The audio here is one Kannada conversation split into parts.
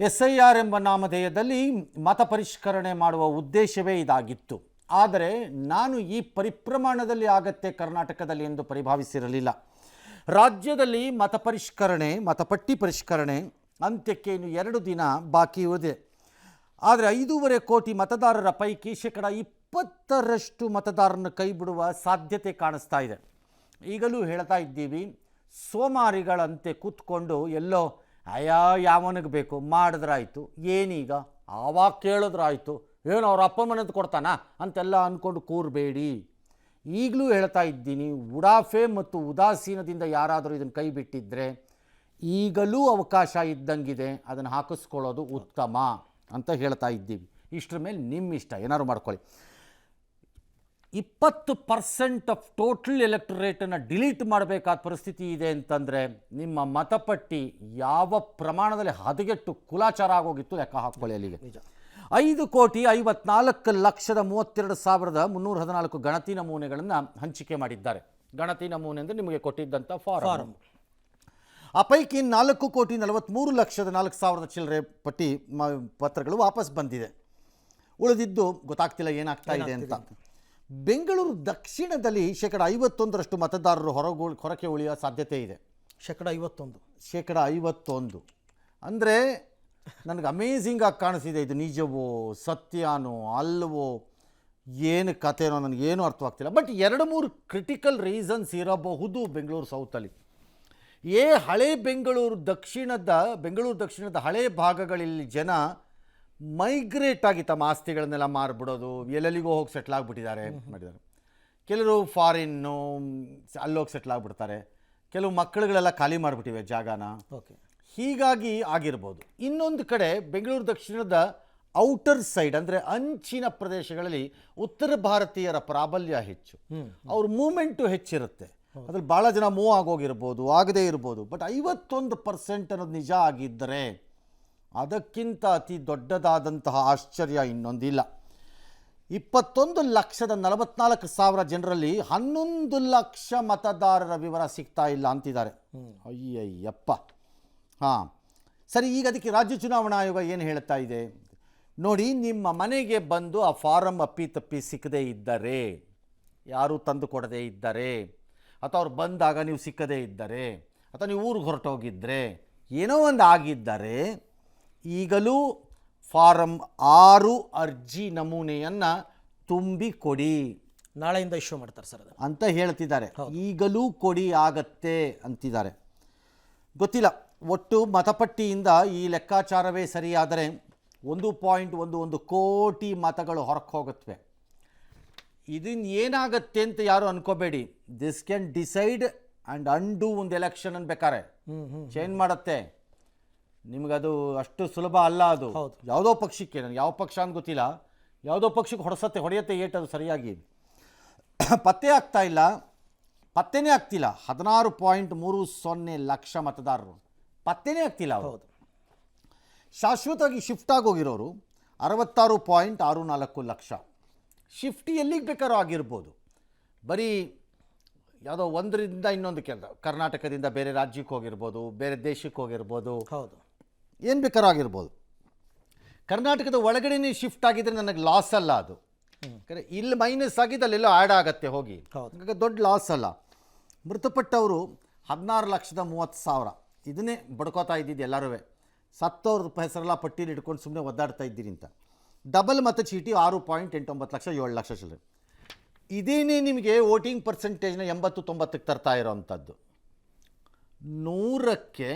SIR ಎಂಬ ನಾಮಧೇಯದಲ್ಲಿ ಮತ ಪರಿಷ್ಕರಣೆ ಮಾಡುವ ಉದ್ದೇಶವೇ ಇದಾಗಿತ್ತು. ಆದರೆ ನಾನು ಈ ಪರಿಪ್ರಮಾಣದಲ್ಲಿ ಆಗತ್ತೆ ಕರ್ನಾಟಕದಲ್ಲಿ ಎಂದು ಪರಿಭಾವಿಸಿರಲಿಲ್ಲ. ರಾಜ್ಯದಲ್ಲಿ ಮತ ಪರಿಷ್ಕರಣೆ, ಮತಪಟ್ಟಿ ಪರಿಷ್ಕರಣೆ ಅಂತ್ಯಕ್ಕೆ ಇನ್ನು 2 ದಿನ ಬಾಕಿ ಇದೆ. ಆದರೆ 5.5 ಕೋಟಿ ಮತದಾರರ ಪೈಕಿ 20% ಮತದಾರರನ್ನು ಕೈ ಬಿಡುವ ಸಾಧ್ಯತೆ ಕಾಣಿಸ್ತಾ ಇದೆ. ಈಗಲೂ ಹೇಳ್ತಾ ಇದ್ದೀವಿ, ಸೋಮಾರಿಗಳಂತೆ ಕೂತ್ಕೊಂಡು ಎಲ್ಲೋ ಯಾವನಿಗೆ ಬೇಕು ಮಾಡಿದ್ರಾಯ್ತು, ಏನೀಗ ಆವಾಗ ಕೇಳಿದ್ರಾಯ್ತು, ಏನು ಅವ್ರ ಅಪ್ಪ ಮನೆದು ಕೊಡ್ತಾನ ಅಂತೆಲ್ಲ ಅಂದ್ಕೊಂಡು ಕೂರಬೇಡಿ. ಈಗಲೂ ಹೇಳ್ತಾ ಇದ್ದೀನಿ, ಉಡಾಫೆ ಮತ್ತು ಉದಾಸೀನದಿಂದ ಯಾರಾದರೂ ಇದನ್ನು ಕೈ ಬಿಟ್ಟಿದ್ದರೆ ಈಗಲೂ ಅವಕಾಶ ಇದ್ದಂಗಿದೆ, ಅದನ್ನು ಹಾಕಿಸ್ಕೊಳ್ಳೋದು ಉತ್ತಮ ಅಂತ ಹೇಳ್ತಾ ಇದ್ದೀವಿ. ಇಷ್ಟರ ಮೇಲೆ ನಿಮ್ಮ ಇಷ್ಟ, ಏನಾದ್ರು ಮಾಡ್ಕೊಳ್ಳಿ. 20% ಆಫ್ ಟೋಟಲ್ ಎಲೆಕ್ಟೊರೇಟನ್ನು ಡಿಲೀಟ್ ಮಾಡಬೇಕಾದ ಪರಿಸ್ಥಿತಿ ಇದೆ ಅಂತಂದರೆ ನಿಮ್ಮ ಮತಪಟ್ಟಿ ಯಾವ ಪ್ರಮಾಣದಲ್ಲಿ ಹದಗೆಟ್ಟು ಕುಲಾಚಾರ ಆಗೋಗಿತ್ತು ಲೆಕ್ಕ ಹಾಕ್ಕೊಳ್ಳಿ. ಅಲ್ಲಿಗೆ 5,54,32,314 ಗಣತಿ ನಮೂನೆಗಳನ್ನು ಹಂಚಿಕೆ ಮಾಡಿದ್ದಾರೆ. ಗಣತಿ ನಮೂನೆ ಅಂದರೆ ನಿಮಗೆ ಕೊಟ್ಟಿದ್ದಂಥ ಫಾರಂ. ಆ ಪೈಕಿ 4,43,04,000 ಚಿಲ್ಲರೆ ಪತ್ರಗಳು ವಾಪಸ್ ಬಂದಿದೆ. ಉಳಿದಿದ್ದು ಗೊತ್ತಾಗ್ತಿಲ್ಲ ಏನಾಗ್ತಾ ಇದೆ ಅಂತ. ಬೆಂಗಳೂರು ದಕ್ಷಿಣದಲ್ಲಿ 51% ಮತದಾರರು ಹೊರಕ್ಕೆ ಉಳಿಯುವ ಸಾಧ್ಯತೆ ಇದೆ. 51 ಅಂದರೆ ನನಗೆ ಅಮೇಝಿಂಗ್ ಆಗಿ ಕಾಣಿಸಿದೆ. ಇದು ನಿಜವೋ ಸತ್ಯನೋ ಅಲ್ವೋ ಏನು ಕಥೆನೋ ನನಗೇನು ಅರ್ಥವಾಗ್ತಿಲ್ಲ. ಬಟ್ 2-3 ಕ್ರಿಟಿಕಲ್ ರೀಸನ್ಸ್ ಇರಬಹುದು ಬೆಂಗಳೂರು ಸೌತಲ್ಲಿ. ಹಳೆ ಬೆಂಗಳೂರು ದಕ್ಷಿಣದ ಹಳೆ ಭಾಗಗಳಲ್ಲಿ ಜನ ಮೈಗ್ರೇಟ್ ಆಗಿ ತಮ್ಮ ಆಸ್ತಿಗಳನ್ನೆಲ್ಲ ಮಾರ್ಬಿಡೋದು, ಎಲ್ಲೆಲ್ಲಿಗೋ ಹೋಗಿ ಸೆಟ್ಲ್ ಆಗಿಬಿಟ್ಟಿದ್ದಾರೆ ಮಾಡಿದ್ದಾರೆ. ಕೆಲವರು ಫಾರಿನ್ನು ಅಲ್ಲೋಗಿ ಸೆಟ್ಲ್ ಆಗಿಬಿಡ್ತಾರೆ. ಕೆಲವು ಮಕ್ಕಳುಗಳೆಲ್ಲ ಖಾಲಿ ಮಾಡಿಬಿಟ್ಟಿವೆ ಜಾಗನ. ಹೀಗಾಗಿ ಆಗಿರ್ಬೋದು. ಇನ್ನೊಂದು ಕಡೆ ಬೆಂಗಳೂರು ದಕ್ಷಿಣದ ಔಟರ್ ಸೈಡ್ ಅಂದರೆ ಅಂಚಿನ ಪ್ರದೇಶಗಳಲ್ಲಿ ಉತ್ತರ ಭಾರತೀಯರ ಪ್ರಾಬಲ್ಯ ಹೆಚ್ಚು, ಅವ್ರ ಮೂಮೆಂಟು ಹೆಚ್ಚಿರುತ್ತೆ. ಅದ್ರಲ್ಲಿ ಭಾಳ ಜನ ಮೂವ್ ಆಗೋಗಿರ್ಬೋದು, ಆಗದೇ ಇರ್ಬೋದು. ಬಟ್ 51% ಅನ್ನೋದು ನಿಜ ಆಗಿದ್ದರೆ ಅದಕ್ಕಿಂತ ಅತಿ ದೊಡ್ಡದಾದಂತಹ ಆಶ್ಚರ್ಯ ಇನ್ನೊಂದಿಲ್ಲ. 21,44,000 ಜನರಲ್ಲಿ 11 ಲಕ್ಷ ಮತದಾರರ ವಿವರ ಸಿಗ್ತಾ ಇಲ್ಲ ಅಂತಿದ್ದಾರೆ. ಅಯ್ಯಯ್ಯಪ್ಪ. ಹಾಂ ಸರಿ, ಈಗ ಅದಕ್ಕೆ ರಾಜ್ಯ ಚುನಾವಣಾ ಆಯೋಗ ಏನು ಹೇಳ್ತಾ ಇದೆ ನೋಡಿ. ನಿಮ್ಮ ಮನೆಗೆ ಬಂದು ಆ ಫಾರಂ ಅಪ್ಪಿತಪ್ಪಿ ಸಿಕ್ಕದೇ ಇದ್ದರೆ, ಯಾರೂ ತಂದು ಕೊಡದೇ ಇದ್ದರೆ, ಅಥವಾ ಅವ್ರು ಬಂದಾಗ ನೀವು ಸಿಕ್ಕದೇ ಇದ್ದರೆ, ಅಥವಾ ನೀವು ಊರಿಗೆ ಹೊರಟೋಗಿದ್ದರೆ, ಏನೋ ಒಂದು ಆಗಿದ್ದರೆ ಈಗಲೂ ಫಾರಂ 6 ಅರ್ಜಿ ನಮೂನೆಯನ್ನು ತುಂಬಿ ಕೊಡಿ, ನಾಳೆಯಿಂದ ಇಶ್ಯೂ ಮಾಡ್ತಾರೆ ಸರ್ ಅಂತ ಹೇಳ್ತಿದ್ದಾರೆ. ಈಗಲೂ ಕೊಡಿ ಆಗತ್ತೆ ಅಂತಿದ್ದಾರೆ. ಗೊತ್ತಿಲ್ಲ, ಒಟ್ಟು ಮತಪಟ್ಟಿಯಿಂದ ಈ ಲೆಕ್ಕಾಚಾರವೇ ಸರಿಯಾದರೆ 1.11 ಕೋಟಿ ಮತಗಳು ಹೊರಕ್ಕೆ ಹೋಗುತ್ತವೆ. ಇದನ್ನು ಏನಾಗತ್ತೆ ಅಂತ ಯಾರು ಅನ್ಕೋಬೇಡಿ. ದಿಸ್ ಕ್ಯಾನ್ ಡಿಸೈಡ್ ಆ್ಯಂಡ್ ಅಂಡು ಒಂದು ಎಲೆಕ್ಷನ್ ಅನ್ಬೇಕಾರೆ ಚೇಂಜ್ ಮಾಡುತ್ತೆ. ನಿಮಗದು ಅಷ್ಟು ಸುಲಭ ಅಲ್ಲ. ಅದು ಯಾವುದೋ ಪಕ್ಷಕ್ಕೆ, ನನಗೆ ಯಾವ ಪಕ್ಷ ಅಂತ ಗೊತ್ತಿಲ್ಲ, ಯಾವುದೋ ಪಕ್ಷಕ್ಕೆ ಹೊಡೆಯುತ್ತೆ ಏಟದು ಸರಿಯಾಗಿ ಪತ್ತೆನೇ ಆಗ್ತಿಲ್ಲ. 16.30 ಲಕ್ಷ ಮತದಾರರು ಪತ್ತೆನೇ ಆಗ್ತಿಲ್ಲ. ಹೌದು, ಶಾಶ್ವತವಾಗಿ ಶಿಫ್ಟ್ ಆಗೋಗಿರೋರು 66.64 ಲಕ್ಷ. ಶಿಫ್ಟ್ ಎಲ್ಲಿಗೆ ಬೇಕಾದ್ರೂ ಆಗಿರ್ಬೋದು. ಬರೀ ಯಾವುದೋ ಒಂದರಿಂದ ಇನ್ನೊಂದು ಕರ್ನಾಟಕದಿಂದ ಬೇರೆ ರಾಜ್ಯಕ್ಕೆ ಹೋಗಿರ್ಬೋದು, ಬೇರೆ ದೇಶಕ್ಕೆ ಹೋಗಿರ್ಬೋದು, ಹೌದು, ಏನು ಬೇಕಾದ್ರೂ ಆಗಿರ್ಬೋದು. ಕರ್ನಾಟಕದ ಒಳಗಡೆನೇ ಶಿಫ್ಟ್ ಆಗಿದ್ರೆ ನನಗೆ ಲಾಸ್ ಅಲ್ಲ ಅದು. ಇಲ್ಲಿ ಮೈನಸ್ ಆಗಿದ್ದು ಅಲ್ಲೆಲ್ಲೋ ಆ್ಯಡ್ ಆಗತ್ತೆ ಹೋಗಿ, ಹಾಗಾಗಿ ದೊಡ್ಡ ಲಾಸ್ ಅಲ್ಲ. ಮೃತಪಟ್ಟವರು 16,30,000. ಇದನ್ನೇ ಬಡ್ಕೋತಾ ಇದ್ದಿದ್ದು ಎಲ್ಲರೂ. ಸತ್ತವ್ರ ಹೆಸರೆಲ್ಲ ಪಟ್ಟೀಲಿ ಇಟ್ಕೊಂಡು ಸುಮ್ಮನೆ ಒದ್ದಾಡ್ತಾ ಇದ್ದೀರಿ ಅಂತ. ಡಬಲ್ ಮತಚೀಟಿ 6.89 ಲಕ್ಷ, 7 ಲಕ್ಷ ಚಿಲ್ಲರೆ. ಇದೇನೇ ನಿಮಗೆ ವೋಟಿಂಗ್ ಪರ್ಸೆಂಟೇಜ್ನ 80-90ಕ್ಕೆ ತರ್ತಾ ಇರೋವಂಥದ್ದು. 100ಕ್ಕೆ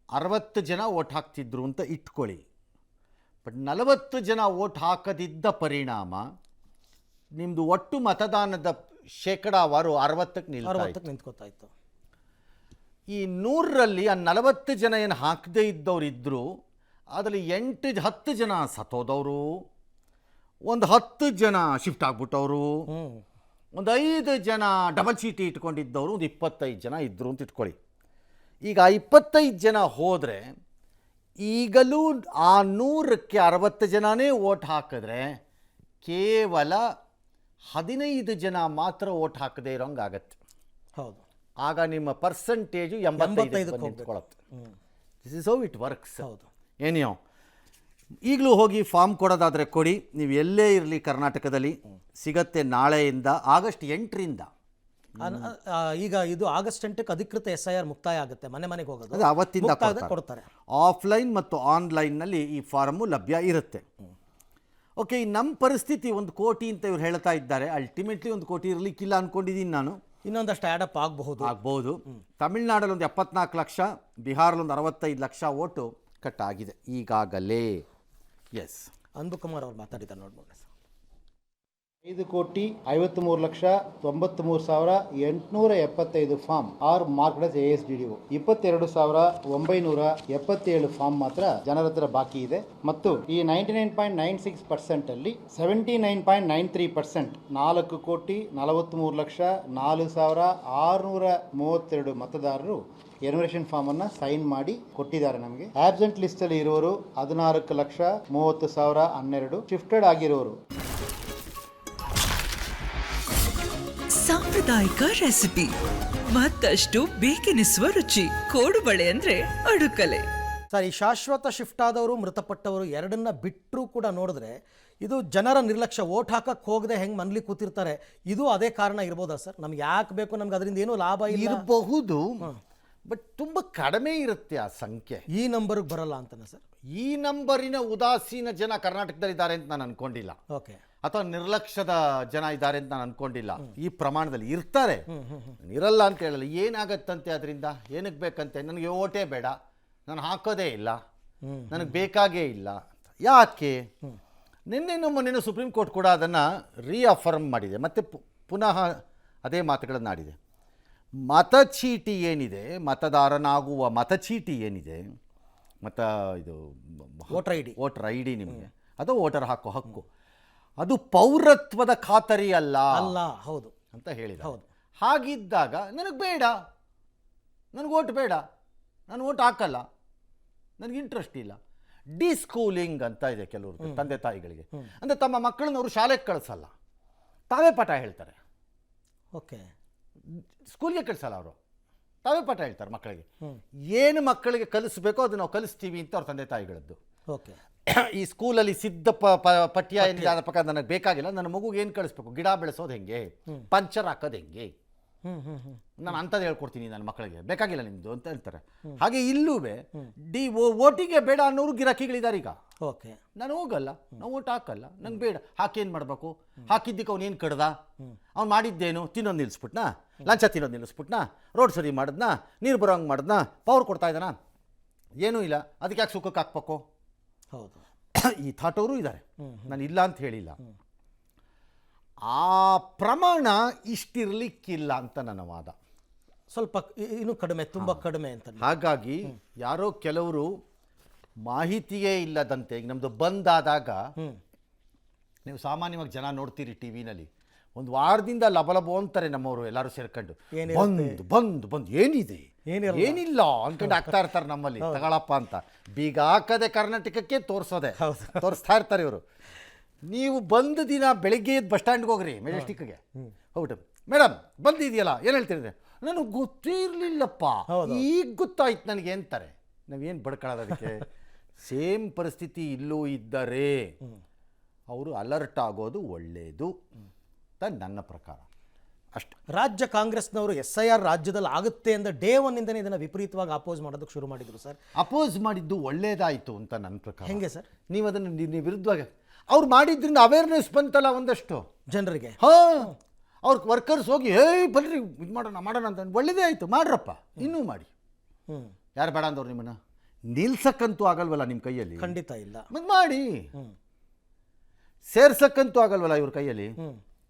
60 ಜನ ವೋಟ್ ಹಾಕ್ತಿದ್ರು ಅಂತ ಇಟ್ಕೊಳ್ಳಿ. ಬಟ್ 40 ಜನ ವೋಟ್ ಹಾಕದಿದ್ದ ಪರಿಣಾಮ ನಿಮ್ಮದು ಒಟ್ಟು ಮತದಾನದ ಶೇಕಡಾವಾರು 60ಕ್ಕೆ ನಿಂತ್ಕೋತಾ ಇತ್ತು. ಈ 100ರಲ್ಲಿ ಆ 40 ಜನ ಏನು ಹಾಕದೇ ಇದ್ದವ್ರು ಇದ್ದರು. ಅದರಲ್ಲಿ 8-10 ಜನ ಸತ್ತೋದವರು, ಒಂದು 10 ಜನ ಶಿಫ್ಟ್ ಆಗ್ಬಿಟ್ಟವರು, ಒಂದು 5 ಜನ ಡಬಲ್ ಚೀಟಿ ಇಟ್ಕೊಂಡಿದ್ದವರು, ಒಂದು 25 ಜನ ಇದ್ದರು ಅಂತ ಇಟ್ಕೊಳ್ಳಿ. ಈಗ 25 ಜನ ಹೋದರೆ ಈಗಲೂ ಆ 100ಕ್ಕೆ 60 ಜನನೇ ವೋಟ್ ಹಾಕಿದ್ರೆ ಕೇವಲ 15 ಜನ ಮಾತ್ರ ವೋಟ್ ಹಾಕದೇ ಇರೋಂಗಾಗತ್ತೆ. ಹೌದು, ಆಗ ನಿಮ್ಮ ಪರ್ಸೆಂಟೇಜು 85 ನಿಂತ್ಕೊಳ್ಳುತ್ತೆ. This is how it works. ಹೌದು. ಏನಿಯೋ ಈಗಲೂ ಹೋಗಿ ಫಾರ್ಮ್ ಕೊಡೋದಾದರೆ ಕೊಡಿ, ನೀವು ಎಲ್ಲೇ ಇರಲಿ ಕರ್ನಾಟಕದಲ್ಲಿ ಸಿಗತ್ತೆ. ನಾಳೆಯಿಂದ ಆಗಸ್ಟ್ 8ರಿಂದ ಈಗ ಇದು ಆಗಸ್ಟ್ 8ಕ್ಕೆ ಅಧಿಕೃತ SIR ಮುಕ್ತಾಯ ಆಗುತ್ತೆ, ಮನೆಗೆ ಹೋಗೋದು ಅದು ಅವತ್ತಿಂದ ಕೊಡ್ತಾರೆ. ಆಫ್ಲೈನ್ ಮತ್ತು ಆನ್ಲೈನ್ನಲ್ಲಿ ಈ ಫಾರ್ಮು ಲಭ್ಯ ಇರುತ್ತೆ. ಓಕೆ, ನಮ್ಮ ಪರಿಸ್ಥಿತಿ 1 ಕೋಟಿ ಅಂತ ಇವ್ರು ಹೇಳ್ತಾ ಇದ್ದಾರೆ. ಅಲ್ಟಿಮೇಟ್ಲಿ 1 ಕೋಟಿ ಇರಲಿಕ್ಕಿಲ್ಲ ಅಂದ್ಕೊಂಡಿದ್ದೀನಿ ನಾನು. ಇನ್ನೊಂದಷ್ಟು ಆ್ಯಡಪ್ ಆಗ್ಬೋದು. ತಮಿಳ್ನಾಡಲ್ಲಿ 74 ಲಕ್ಷ, ಬಿಹಾರಲ್ಲಿ 65 ಲಕ್ಷ ಓಟು ಕಟ್ ಆಗಿದೆ ಈಗಾಗಲೇ. ಎಸ್, ಅನ್ಬುಕುಮಾರ್ ಅವ್ರು ಮಾತಾಡಿದ್ದಾರೆ ನೋಡ್ಬೋದು sir. 5,53,93,875 form are marked as ASDDO. 22,977 form ಮಾತ್ರ ಜನರ ಹತ್ರ ಬಾಕಿ ಇದೆ. ಮತ್ತು ಈ 99.96% ಅಲ್ಲಿ 79.93% 4,43,04,632 ಮತದಾರರು ಎನ್ಯುಮರೇಷನ್ ಫಾರ್ಮ್ ಅನ್ನ ಸೈನ್ ಮಾಡಿ ಕೊಟ್ಟಿದ್ದಾರೆ ನಮಗೆ. ಆಬ್ಸೆಂಟ್ ಲಿಸ್ಟ್ ಅಲ್ಲಿ ಇರುವವರು 14,30,012. ಶಿಫ್ಟೆಡ್ ಆಗಿರೋರು ಸಾಂಪ್ರದಾಯಿಕ ರೆಸಿಪಿ, ಮತ್ತಷ್ಟು ಬೇಕೆನಿಸುವ ರುಚಿ. ಕೋಡುಬಳೆ ಅಂದ್ರೆ ಅಡುಕಲೆ. ಸರ್, ಈ ಶಾಶ್ವತ ಶಿಫ್ಟ್ ಆದವರು, ಮೃತಪಟ್ಟವರು ಎರಡನ್ನ ಬಿಟ್ಟರೂ ಕೂಡ ನೋಡಿದ್ರೆ ಇದು ಜನರ ನಿರ್ಲಕ್ಷ್ಯ. ಓಟ್ ಹಾಕಕ್ಕೆ ಹೋಗದೆ ಹೆಂಗೆ ಮನೇಲಿ ಕೂತಿರ್ತಾರೆ, ಇದು ಅದೇ ಕಾರಣ ಇರ್ಬೋದಾ ಸರ್? ನಮ್ಗೆ ಯಾಕೆ ಬೇಕು, ನಮ್ಗೆ ಅದರಿಂದ ಏನೂ ಲಾಭ ಇರಬಹುದು, ಬಟ್ ತುಂಬ ಕಡಿಮೆ ಇರುತ್ತೆ ಆ ಸಂಖ್ಯೆ. ಈ ನಂಬರ್ಗೆ ಬರಲ್ಲ ಅಂತಾನೆ ಸರ್? ಈ ನಂಬರಿನ ಉದಾಸೀನ ಜನ ಕರ್ನಾಟಕದಲ್ಲಿದ್ದಾರೆ ಅಂತ ನಾನು ಅನ್ಕೊಂಡಿಲ್ಲ. ಓಕೆ. ಅಥವಾ ನಿರ್ಲಕ್ಷ್ಯದ ಜನ ಇದ್ದಾರೆ ಅಂತ ನಾನು ಅನ್ಕೊಂಡಿಲ್ಲ. ಈ ಪ್ರಮಾಣದಲ್ಲಿ ಇರ್ತಾರೆ, ಇರಲ್ಲ ಅಂತ ಹೇಳಲ್ಲ. ಏನಾಗತ್ತಂತೆ ಅದರಿಂದ, ಏನಕ್ಕೆ ಬೇಕಂತೆ? ನನಗೆ ಓಟೇ ಬೇಡ, ನಾನು ಹಾಕೋದೇ ಇಲ್ಲ, ನನಗೆ ಬೇಕಾಗೇ ಇಲ್ಲ. ಯಾಕೆ? ಮೊನ್ನೆ ಸುಪ್ರೀಂ ಕೋರ್ಟ್ ಕೂಡ ಅದನ್ನು ರೀಅಫರ್ಮ್ ಮಾಡಿದೆ, ಮತ್ತು ಪುನಃ ಅದೇ ಮಾತುಗಳನ್ನು ಆಡಿದೆ. ಮತಚೀಟಿ ಏನಿದೆ, ಮತದಾರನಾಗುವ ಮತಚೀಟಿ ಏನಿದೆ, ಇದು ವೋಟರ್ ಐ ಡಿ ನಿಮಗೆ, ಅದು ವೋಟರ್ ಹಾಕೋ ಹಕ್ಕು, ಅದು ಪೌರತ್ವದ ಖಾತರಿ ಅಲ್ಲ ಹೌದು ಅಂತ ಹೇಳಿದ. ಹೌದು. ಹಾಗಿದ್ದಾಗ ನನಗೆ ಬೇಡ, ನನಗೆ ಓಟ್ ಬೇಡ, ನಾನು ಓಟ್ ಹಾಕಲ್ಲ, ನನಗೆ ಇಂಟ್ರೆಸ್ಟ್ ಇಲ್ಲ. ಡಿಸ್ಕೂಲಿಂಗ್ ಅಂತ ಇದೆ ಕೆಲವರು ತಂದೆ ತಾಯಿಗಳಿಗೆ. ಅಂದರೆ ತಮ್ಮ ಮಕ್ಕಳನ್ನ ಅವರು ಶಾಲೆಗೆ ಕಳಿಸಲ್ಲ, ತಾವೇ ಪಾಠ ಹೇಳ್ತಾರೆ. ಓಕೆ. ಸ್ಕೂಲ್ಗೆ ಕಳಿಸಲ್ಲ ಅವರು, ತಾವೇ ಪಾಠ ಹೇಳ್ತಾರೆ ಮಕ್ಕಳಿಗೆ. ಏನು ಮಕ್ಕಳಿಗೆ ಕಲಿಸ್ಬೇಕೋ ಅದು ನಾವು ಕಲಿಸ್ತೀವಿ ಅಂತ ಅವ್ರ ತಂದೆ ತಾಯಿಗಳದ್ದು. ಓಕೆ. ಈ ಸ್ಕೂಲಲ್ಲಿ ಸಿದ್ಧ ಪಠ್ಯ ಏನಿದೆ ಅದರ ಪ್ರಕಾರ ನನಗೆ ಬೇಕಾಗಿಲ್ಲ. ನನ್ನ ಮಗುಗೆ ಏನು ಕಳಿಸ್ಬೇಕು, ಗಿಡ ಬೆಳೆಸೋದು ಹೆಂಗೆ, ಪಂಚರ್ ಹಾಕೋದು ಹೆಂಗೆ, ನಾನು ಅಂಥದ್ದು ಹೇಳ್ಕೊಡ್ತೀನಿ ನನ್ನ ಮಕ್ಕಳಿಗೆ, ಬೇಕಾಗಿಲ್ಲ ನಿಮ್ಮದು ಅಂತ ಹೇಳ್ತಾರೆ. ಹಾಗೆ ಇಲ್ಲೂ ಓಟಿಗೆ ಬೇಡ ಅನ್ನೋರು ಗಿರಾಕಿಗಳಿದ್ದಾರೆ ಈಗ. ಓಕೆ. ನಾನು ಹೋಗಲ್ಲ, ನಾವು ಓಟ್ ಹಾಕಲ್ಲ, ನಂಗೆ ಬೇಡ. ಹಾಕೇನು ಮಾಡಬೇಕು? ಹಾಕಿದ್ದಕ್ಕೆ ಅವ್ನು ಏನು ಕಡ್ದ, ಅವ್ನು ಮಾಡಿದ್ದೇನು? ತಿನ್ನೋದು ನಿಲ್ಲಿಸ್ಬಿಟ್ನಾ, ಲಂಚ ತಿನ್ನೋದು ನಿಲ್ಲಿಸ್ಬಿಟ್ನಾ, ರೋಡ್ ಸರಿ ಮಾಡಿದ್ನಾ, ನೀರು ಬರೋಂಗೆ ಮಾಡಿದ್ನಾ, ಪವರ್ ಕೊಡ್ತಾ ಇದ್ದಾನಾ? ಏನೂ ಇಲ್ಲ, ಅದಕ್ಕೆ ಯಾಕೆ ಸುಖಕ್ಕೆ ಹಾಕ್ಬೇಕು? ಹೌದು. ಈ ಥಾಟವರು ಇದ್ದಾರೆ, ನಾನು ಇಲ್ಲ ಅಂತ ಹೇಳಿಲ್ಲ. ಆ ಪ್ರಮಾಣ ಇಷ್ಟಿರಲಿಕ್ಕಿಲ್ಲ ಅಂತ ನನ್ನ ವಾದ. ಸ್ವಲ್ಪ ಇನ್ನೂ ಕಡಿಮೆ, ತುಂಬ ಕಡಿಮೆ ಅಂತ. ಹಾಗಾಗಿ ಯಾರೋ ಕೆಲವರು ಮಾಹಿತಿಯೇ ಇಲ್ಲದಂತೆ, ಈಗ ನಮ್ಮದು ಬಂದಾದಾಗ ನೀವು ಸಾಮಾನ್ಯವಾಗಿ ಜನ ನೋಡ್ತೀರಿ ಟಿ ವಿನಲ್ಲಿ, ಒಂದು ವಾರದಿಂದ ಲಬಲಬೋ ಅಂತಾರೆ ನಮ್ಮವರು ಎಲ್ಲರೂ ಸೇರ್ಕೊಂಡು, ಬಂದು ಏನಿದೆ ಏನಿಲ್ಲ ಅನ್ಕೊಂಡು ಆಗ್ತಾ ಇರ್ತಾರೆ ನಮ್ಮಲ್ಲಿ, ತಗೊಳಪ್ಪ ಅಂತ. ಬೀಗ ಹಾಕದೆ ಕರ್ನಾಟಕಕ್ಕೆ ತೋರಿಸ್ತಾ ಇರ್ತಾರೆ ಇವರು. ನೀವು ಬಂದ ದಿನ ಬೆಳಿಗ್ಗೆ ಬಸ್ ಸ್ಟ್ಯಾಂಡ್ಗೆ ಹೋಗ್ರಿ, ಮೆಜೆಸ್ಟಿಕ್ಗೆ ಹೋಗ್ಬಿಟ್ಟು, ಮೇಡಮ್ ಬಂದಿದೆಯಲ್ಲ ಏನು ಹೇಳ್ತಿರಿದೆ, ನನಗೆ ಗೊತ್ತಿರಲಿಲ್ಲಪ್ಪ, ಈಗ ಗೊತ್ತಾಯ್ತು ನನಗೆ ಅಂತಾರೆ. ನಾವೇನು ಬಡ್ಕೊಳ್ಳೋದು ಅದಕ್ಕೆ? ಸೇಮ್ ಪರಿಸ್ಥಿತಿ ಇಲ್ಲೂ ಇದ್ದರೆ ಅವರು ಅಲರ್ಟ್ ಆಗೋದು ಒಳ್ಳೆಯದು ಅಂತ ನನ್ನ ಪ್ರಕಾರ. ಅಷ್ಟೇ. ರಾಜ್ಯ ಕಾಂಗ್ರೆಸ್ನವರು SIR ರಾಜ್ಯದಲ್ಲಿ ಆಗುತ್ತೆ ಅಂತ ಡೇ 1 ಇದನ್ನು ವಿಪರೀತವಾಗಿ ಅಪೋಸ್ ಮಾಡೋದಕ್ಕೆ ಶುರು ಮಾಡಿದ್ರು ಸರ್. ಅಪೋಸ್ ಮಾಡಿದ್ದು ಒಳ್ಳೇದಾಯಿತು ಅಂತ ನನ್ನ ಪ್ರಕಾರ. ಹೆಂಗೆ ಸರ್? ನೀವು ಅದನ್ನು ನೀವು ವಿರುದ್ಧವಾಗಿ ಅವ್ರು ಮಾಡಿದ್ರಿಂದ ಅವೇರ್ನೆಸ್ ಬಂತಲ್ಲ ಒಂದಷ್ಟು ಜನರಿಗೆ. ಅವ್ರ ವರ್ಕರ್ಸ್ ಹೋಗಿ ಬನ್ರಿ ಇದು ಮಾಡೋಣ ಅಂತ ಒಳ್ಳೇದೇ ಆಯಿತು, ಮಾಡ್ರಪ್ಪ, ಇನ್ನೂ ಮಾಡಿ. ಯಾರು ಬೇಡ ಅಂದವ್ರು ನಿಮ್ಮನ್ನು ನಿಲ್ಸಕ್ಕಂತೂ ಆಗಲ್ವಲ್ಲ ನಿಮ್ಮ ಕೈಯಲ್ಲಿ? ಖಂಡಿತ ಇಲ್ಲ. ಮತ್ತೆ ಮಾಡಿ. ಸೇರ್ಸಕ್ಕಂತೂ ಆಗಲ್ವಲ್ಲ ಇವ್ರ ಕೈಯಲ್ಲಿ?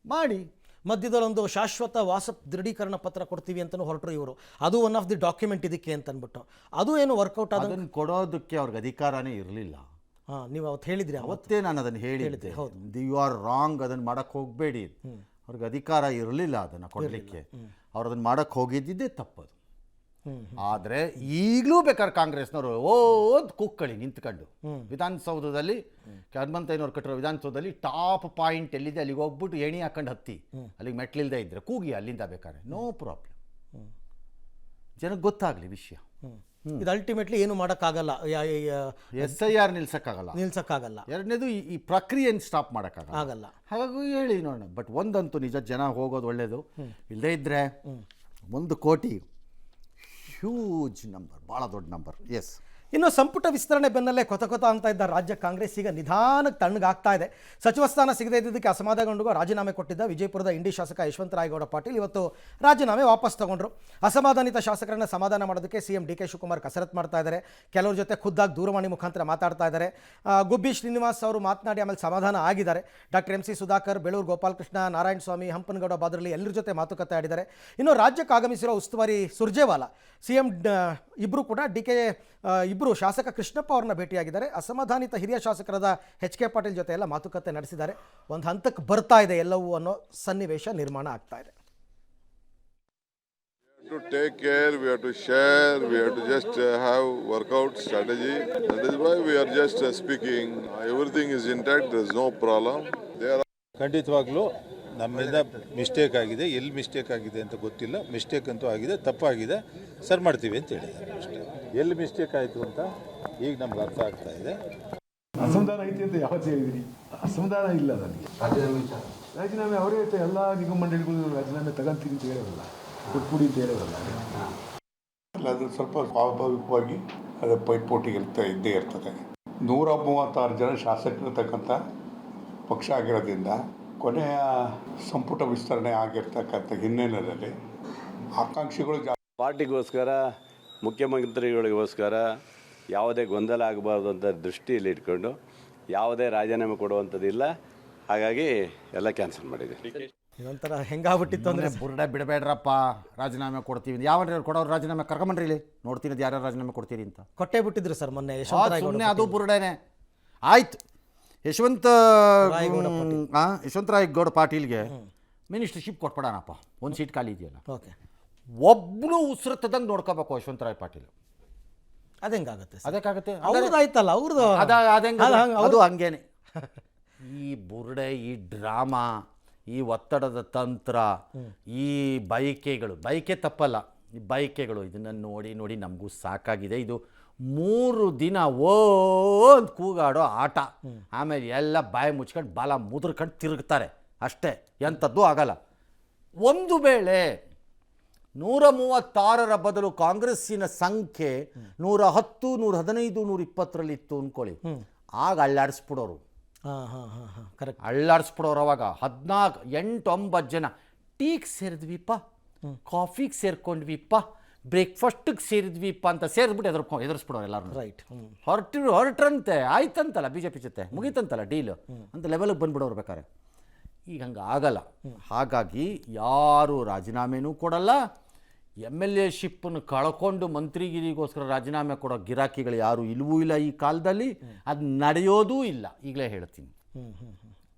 ಮಾಡಿ. ಮಧ್ಯದಲ್ಲಿ ಒಂದು ಶಾಶ್ವತ ವಾಸ ದೃಢೀಕರಣ ಪತ್ರ ಕೊಡ್ತೀವಿ ಅಂತಲೂ ಹೊರಟರು ಇವರು. ಅದು ಒನ್ ಆಫ್ ದಿ ಡಾಕ್ಯುಮೆಂಟ್ ಇದಕ್ಕೆ ಅಂತ ಅಂದ್ಬಿಟ್ಟು ಅದು ಏನು ವರ್ಕೌಟ್ ಅದನ್ನು ಕೊಡೋದಕ್ಕೆ ಅವ್ರಿಗೆ ಅಧಿಕಾರನೇ ಇರಲಿಲ್ಲ. ನೀವು ಅವತ್ತು ಹೇಳಿದ್ರಿ, ಅವತ್ತೇ ನಾನು ಅದನ್ನು ಹೇಳಿದ್ದೆ. ಯು ಆರ್ ರಾಂಗ್, ಅದನ್ನು ಮಾಡೋಕ್ಕೆ ಹೋಗಬೇಡಿ. ಅವ್ರಿಗೆ ಅಧಿಕಾರ ಇರಲಿಲ್ಲ ಅದನ್ನು ಕೊಡಲಿಕ್ಕೆ, ಅವ್ರು ಅದನ್ನು ಮಾಡೋಕ್ಕೆ ಹೋಗಿದ್ದಿದ್ದೇ ತಪ್ಪದು. ಆದರೆ ಈಗಲೂ ಬೇಕಾದ್ರೆ ಕಾಂಗ್ರೆಸ್ನವರು ಕೂಕ್ಕಳಿ ನಿಂತ್ಕೊಂಡು ವಿಧಾನಸೌಧದಲ್ಲಿ, ಹನುಮಂತಯ್ಯನವ್ರು ಕಟ್ಟಿರೋ ವಿಧಾನಸೌಧದಲ್ಲಿ ಟಾಪ್ ಪಾಯಿಂಟ್ ಎಲ್ಲಿದೆ ಅಲ್ಲಿಗೆ ಹೋಗ್ಬಿಟ್ಟು ಎಣಿ ಹಾಕೊಂಡು ಹತ್ತಿ, ಅಲ್ಲಿಗೆ ಮೆಟ್ಲಿಲ್ದೇ ಇದ್ರೆ ಕೂಗಿ ಅಲ್ಲಿಂದ ಬೇಕಾದ್ರೆ, ನೋ ಪ್ರಾಬ್ಲಮ್. ಜನಕ್ಕೆ ಗೊತ್ತಾಗಲಿ ವಿಷಯ. ಇದು ಅಲ್ಟಿಮೇಟ್ಲಿ ಏನು ಮಾಡೋಕ್ಕಾಗಲ್ಲ, SIR ನಿಲ್ಸಕ್ಕಾಗಲ್ಲ. ನಿಲ್ಸಕ್ಕಾಗಲ್ಲ, ಎರಡನೇದು ಈ ಪ್ರಕ್ರಿಯೆಯನ್ನು ಸ್ಟಾಪ್ ಮಾಡೋಕ್ಕಾಗಲ್ಲ. ಆಗಲ್ಲ. ಹಾಗಾಗಿ ಹೇಳಿ ನೋಡೋಣ. ಬಟ್ ಒಂದಂತೂ ನಿಜ, ಜನ ಹೋಗೋದು ಒಳ್ಳೆಯದು. ಇಲ್ಲದೇ ಇದ್ದರೆ 1 ಕೋಟಿ ಹ್ಯೂಜ್ ನಂಬರ್, ಭಾಳ ದೊಡ್ಡ ನಂಬರ್. ಎಸ್. ಇನ್ನು ಸಂಪುಟ ವಿಸ್ತರಣೆ ಬೆನ್ನಲ್ಲೇ ಕೊತ ಅಂತ ಇದ್ದ ರಾಜ್ಯ ಕಾಂಗ್ರೆಸ್ ಈಗ ನಿಧಾನಕ್ಕೆ ತಣ್ಣಗಾಗ್ತಾ ಇದೆ. ಸಚಿವ ಸ್ಥಾನ ಸಿಗದೇ ಇದ್ದಿದ್ದಕ್ಕೆ ಅಸಮಾಧಾನಗೊಂಡು ರಾಜೀನಾಮೆ ಕೊಟ್ಟಿದ್ದ ವಿಜಯಪುರದ ಇಂಡಿ ಶಾಸಕ ಯಶವಂತರಾಯಗೌಡ ಪಾಟೀಲ್ ಇವತ್ತು ರಾಜೀನಾಮೆ ವಾಪಸ್ ತಗೊಂಡ್ರು. ಅಸಮಾಧಾನಿತ ಶಾಸಕರನ್ನ ಸಮಾಧಾನ ಮಾಡೋದಕ್ಕೆ ಸಿಎಂ DK ಶಿವಕುಮಾರ್ ಕಸರತ್ತು ಮಾಡ್ತಾ ಇದ್ದಾರೆ. ಕೆಲವ್ರ ಜೊತೆ ಖುದ್ದಾಗಿ ದೂರವಾಣಿ ಮುಖಾಂತರ ಮಾತಾಡ್ತಾ ಇದ್ದಾರೆ. ಗುಬ್ಬಿ ಶ್ರೀನಿವಾಸ್ ಅವರು ಮಾತನಾಡಿ ಆಮೇಲೆ ಸಮಾಧಾನ ಆಗಿದ್ದಾರೆ. ಡಾಕ್ಟರ್ MC ಸುಧಾಕರ್, ಬೇಳೂರು ಗೋಪಾಲಕೃಷ್ಣ, ನಾರಾಯಣ ಸ್ವಾಮಿ, ಹಂಪನಗೌಡ ಬಾದ್ರಳ್ಳಿ ಎಲ್ಲರ ಜೊತೆ ಮಾತುಕತೆ ಆಡಿದ್ದಾರೆ. ಇನ್ನು ರಾಜ್ಯಕ್ಕೆ ಆಗಮಿಸಿರೋ ಉಸ್ತುವಾರಿ ಸುರ್ಜೇವಾಲಾ, ಸಿಎಂ ಇಬ್ಬರು ಕೂಡ ಇಬ್ಬರು ಶಾಸಕ ಕೃಷ್ಣಪ್ಪ ಅವ್ರನ್ನ ಭೇಟಿಯಾಗಿದ್ದಾರೆ. ಅಸಮಾಧಾನಿತ ಹಿರಿಯ ಶಾಸಕರಾದ HK ಪಾಟೀಲ್ ಜೊತೆ ಎಲ್ಲ ಮಾತುಕತೆ ನಡೆಸಿದ್ದಾರೆ. ಒಂದು ಹಂತಕ್ಕೆ ಬರ್ತಾ ಇದೆ ಎಲ್ಲವೂ ಅನ್ನೋ ಸನ್ನಿವೇಶ ನಿರ್ಮಾಣ ಆಗ್ತಾ ಇದೆ. To take care, we have to share, we have to just have workout strategy. That is why we are just speaking. Everything is intact, there is no problem. ಖಂಡಿತವಾಗ್ಲೂ ನಮ್ಮಿಂದ ಮಿಸ್ಟೇಕ್ ಆಗಿದೆ, ಎಲ್ಲಿ ಮಿಸ್ಟೇಕ್ ಆಗಿದೆ ಅಂತ ಗೊತ್ತಿಲ್ಲ. ಮಿಸ್ಟೇಕ್ ಅಂತೂ ಆಗಿದೆ, ತಪ್ಪಾಗಿದೆ, ಸರಿ ಮಾಡ್ತೀವಿ ಅಂತ ಹೇಳಿದ್ದಾರೆ ಅಷ್ಟೇ. ಎಲ್ಲಿ ಮಿಸ್ಟೇಕ್ ಆಯಿತು ಅಂತ ಈಗ ನಮ್ಗೆ ಅರ್ಥ ಆಗ್ತಾ ಇದೆ. ಅಸಮಾಧಾನ ಐತಿ ಅಂತ ಯಾವತ್ತು ಹೇಳಿದ್ರಿ? ಅಸಮಾಧಾನ ಇಲ್ಲ ನನಗೆ. ರಾಜೀನಾಮೆ ಅವರೇ ಎಲ್ಲ ನಿಗಮ ಮಂಡಳಿಗಳು ರಾಜೀನಾಮೆ ತಗೊಂತೀನಿ ಅಂತ ಹೇಳೋಲ್ಲ, ಕೊಟ್ಬಿಡಿ ಅಂತ ಹೇಳೋಲ್ಲ. ಅಲ್ಲ, ಅದು ಸ್ವಲ್ಪ ಸ್ವಾಭಾವಿಕವಾಗಿ ಅದು ಪೈಪೋಟಿ ಇದ್ದೇ ಇರ್ತದೆ. 136 ಜನ ಶಾಸಕರಿರ್ತಕ್ಕಂಥ ಪಕ್ಷ ಆಗಿರೋದ್ರಿಂದ ಕೊನೆಯ ಸಂಪುಟ ವಿಸ್ತರಣೆ ಆಗಿರ್ತಕ್ಕಂಥ ಹಿನ್ನೆಲೆಯಲ್ಲಿ ಆಕಾಂಕ್ಷಿಗಳು ಪಾರ್ಟಿಗೋಸ್ಕರ, ಮುಖ್ಯಮಂತ್ರಿಗಳಿಗೋಸ್ಕರ ಯಾವುದೇ ಗೊಂದಲ ಆಗಬಾರ್ದು ಅಂತ ದೃಷ್ಟಿಯಲ್ಲಿ ಇಟ್ಕೊಂಡು ಯಾವುದೇ ರಾಜೀನಾಮೆ ಕೊಡುವಂಥದ್ದಿಲ್ಲ. ಹಾಗಾಗಿ ಎಲ್ಲ ಕ್ಯಾನ್ಸಲ್ ಮಾಡಿದೆ. ಇದೊಂಥರ ಹೆಂಗಾಗ್ಬಿಟ್ಟಿತ್ತು ಅಂದರೆ, ಬುರ್ಡೆ ಬಿಡಬೇಡ್ರಪ್ಪ, ರಾಜೀನಾಮೆ ಕೊಡ್ತೀವಿ. ಯಾವ ಕೊಡೋರು ರಾಜೀನಾಮೆ ಕರ್ಕೊಂಬಂಡ್ರಿ ಇಲ್ಲಿ ನೋಡ್ತೀನಿ, ಯಾರ್ಯಾರು ರಾಜೀನಾಮೆ ಕೊಡ್ತೀರಿ ಅಂತ. ಕೊಟ್ಟೆ ಬಿಟ್ಟಿದ್ರು ಸರ್ ಮೊನ್ನೆ ಸುಮ್ಮನೆ ಅದು ಬುರ್ಡೆನೆ ಆಯ್ತು. ಯಶವಂತರಾಯಗೌಡ ಪಾಟೀಲ್ಗೆ ಮಿನಿಸ್ಟರ್ಶಿಪ್ ಕೊಟ್ಬಿಡೋಣಪ್ಪ, ಒಂದು ಸೀಟ್ ಖಾಲಿ ಇದೆಯಲ್ಲ. ಓಕೆ, ಒಬ್ಬನು ಉಸಿರತ್ತದಂಗೆ ನೋಡ್ಕೋಬೇಕು ಯಶವಂತರಾಯ ಪಾಟೀಲ್. ಅದೇಂಗಾಗುತ್ತೆ? ಅದಕ್ಕಾಗತ್ತೆ, ಅವ್ರದ್ದು ಆಯ್ತಲ್ಲ, ಅವ್ರದ್ದು ಅದು ಹಂಗೇನೆ. ಈ ಬುರ್ಡೆ, ಈ ಡ್ರಾಮಾ, ಈ ಒತ್ತಡದ ತಂತ್ರ, ಈ ಬಯಕೆ ತಪ್ಪಲ್ಲ, ಈ ಬಯಕೆಗಳು, ಇದನ್ನು ನೋಡಿ ನೋಡಿ ನಮಗೂ ಸಾಕಾಗಿದೆ. ಇದು 3 ದಿನ ಅಂತ ಕೂಗಾಡೋ ಆಟ. ಆಮೇಲೆ ಎಲ್ಲ ಬಾಯಿ ಮುಚ್ಕೊಂಡು ಬಾಲ ಮುದ್ರಕೊಂಡು ತಿರುಗ್ತಾರೆ ಅಷ್ಟೇ, ಎಂಥದ್ದು ಆಗಲ್ಲ. ಒಂದು ವೇಳೆ 136ರ ಬದಲು ಕಾಂಗ್ರೆಸ್ಸಿನ ಸಂಖ್ಯೆ 110, 115, 120ರಲ್ಲಿ ಇತ್ತು ಅಂದ್ಕೊಳ್ಳಿ, ಆಗ ಅಳ್ಳಾಡಿಸ್ಬಿಡೋರು. ಕರೆಕ್ಟ್, ಅಳ್ಳಾಡಿಸ್ಬಿಡೋರು. ಅವಾಗ 14, 8, 9 ಜನ ಟೀಗೆ ಸೇರಿದ್ವಿಪ್ಪ, ಕಾಫಿಗೆ ಸೇರ್ಕೊಂಡ್ವಿಪ್ಪ, ಬ್ರೇಕ್ಫಾಸ್ಟಿಗೆ ಸೇರಿದ್ವಿಪ್ಪ ಅಂತ ಸೇರಿದ್ಬಿಟ್ಟು ಎದುರಿಸ್ಬಿಡೋರು ಎಲ್ಲರೂ. ರೈಟ್, ಹೊರಟ್ರಂತೆ, ಆಯ್ತಂತಲ್ಲ BJP ಜೊತೆ, ಮುಗೀತಂತಲ್ಲ ಡೀಲು ಅಂತ ಲೆವೆಲಿಗೆ ಬಂದ್ಬಿಡೋರು ಬೇಕಾರೆ. ಈಗ ಹಂಗೆ ಆಗಲ್ಲ. ಹಾಗಾಗಿ ಯಾರು ರಾಜೀನಾಮೆನೂ ಕೊಡಲ್ಲ. MLA ಶಿಪ್ಪನ್ನು ಕಳ್ಕೊಂಡು ಮಂತ್ರಿಗಿರಿಗೋಸ್ಕರ ರಾಜೀನಾಮೆ ಕೊಡೋ ಗಿರಾಕಿಗಳು ಯಾರೂ ಇಲ್ಲವೂ ಇಲ್ಲ ಈ ಕಾಲದಲ್ಲಿ. ಅದು ನಡೆಯೋದೂ ಇಲ್ಲ, ಈಗಲೇ ಹೇಳ್ತೀನಿ.